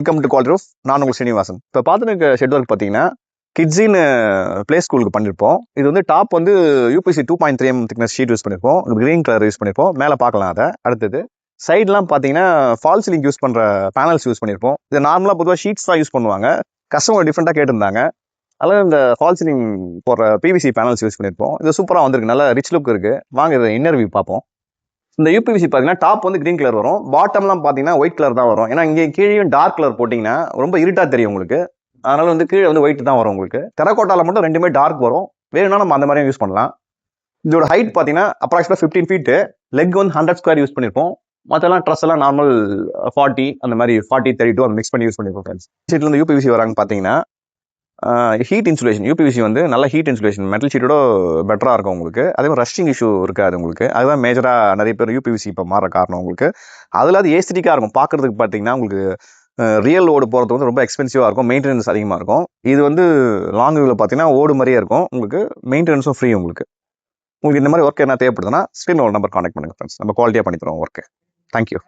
Welcome to quality roof. நான் உங்கள் ஸ்ரீனிவாசன். இப்போ பார்த்துட்டு ஷெட் ஒர்க் பார்த்தீங்கன்னா கிட்ஸின்னு ப்ளே ஸ்கூலுக்கு பண்ணியிருப்போம். இது வந்து டாப் வந்து UPC 2.3 mm thickness sheet use பண்ணியிருப்போம். கிரீன் கலர் யூஸ் பண்ணியிருப்போம். மேலே பார்க்கலாம். அதை அடுத்தது சைட்லாம் பார்த்தீங்கன்னா ஃபால் சீலிங் யூஸ் பண்ணுற பேனல்ஸ் யூஸ் பண்ணியிருப்போம். இது நார்மலாக பொதுவாக ஷீட்ஸ் தான் யூஸ் பண்ணுவாங்க. கஸ்டமர் டிஃப்ரெண்ட்டாக கேட்டிருந்தாங்க. அதில் இந்த ஃபால் சீலிங் போடுற பிவிசி பேனல்ஸ் யூஸ் பண்ணியிருப்போம். இது சூப்பராக வந்திருக்கு. நல்ல ரிச் லுக் இருக்குது. வாங்க இதை இன்னர் வியூ பார்ப்போம். இந்த யூபிவிசி பார்த்தீங்கன்னா டாப் வந்து கிரீன் கலர் வரும். பாட்டம்லாம் பார்த்தீங்கன்னா ஒயிட் கலர் தான் வரும். ஏன்னா இங்கே கீழே டார்க் கலர் போட்டிங்கன்னா ரொம்ப இருட்டாக தெரியும் உங்களுக்கு. அதனால வந்து கீழே வந்து ஒயிட் தான் வரும் உங்களுக்கு. டெரகோட்டாவில் மட்டும் ரெண்டுமே டார்க் வரும். வேணும்னா நம்ம அந்த மாதிரியும் யூஸ் பண்ணலாம். இதோட ஹைட் பார்த்தீங்கன்னா அப்ராக்சிமேட் 15 feet. லெக் வந்து 100 square யூஸ் பண்ணியிருப்போம். மற்றெல்லாம் ட்ரெஸ் எல்லாம் நார்மல் 40 அந்த மாதிரி 40, 32 அந்த மிக்ஸ் பண்ணி யூஸ் பண்ணியிருப்போம் ஃப்ரெண்ட்ஸ். சீட்டில் வந்து யூபிவிசி வராங்க பார்த்தீங்கன்னா ஹீட் இன்சுலேஷன். யூபிவிசி வந்து நல்ல ஹீட் இன்சுலேஷன் மெட்டல் ஷீட்டோட பெட்டராக இருக்கும் உங்களுக்கு. அதே மாதிரி ரஷ்டிங் இஷ்யூ இருக்காது உங்களுக்கு. அதுதான் மேஜராக நிறைய பேர் யூபிவிசி இப்போ மாற காரணம் உங்களுக்கு. அதில் அது ஏஸ்திட்டிக்காக இருக்கும் பார்க்குறதுக்கு. பார்த்தீங்கன்னா உங்களுக்கு ரியல் ஓடு போகிறது வந்து ரொம்ப எக்ஸ்பென்சிவாக இருக்கும். மெயின்டெனன்ஸ் அதிகமாக இருக்கும். இது வந்து லாங் வியூவில் பார்த்தீங்கன்னா ஓடு மாதிரியே இருக்கும் உங்களுக்கு. மெயின்டெனன்ஸும் ஃப்ரீ உங்களுக்கு. உங்களுக்கு இந்த மாதிரி ஒர்க் என்ன தேவைப்படுதுன்னா ஸ்க்ரீனில் ஒரு நம்பர் கான்டாக்ட் பண்ணுங்கள் ஃப்ரெண்ட்ஸ். நம்ம குவாலிட்டியாக பண்ணி தரோம் ஒர்க்கு. தேங்க்யூ.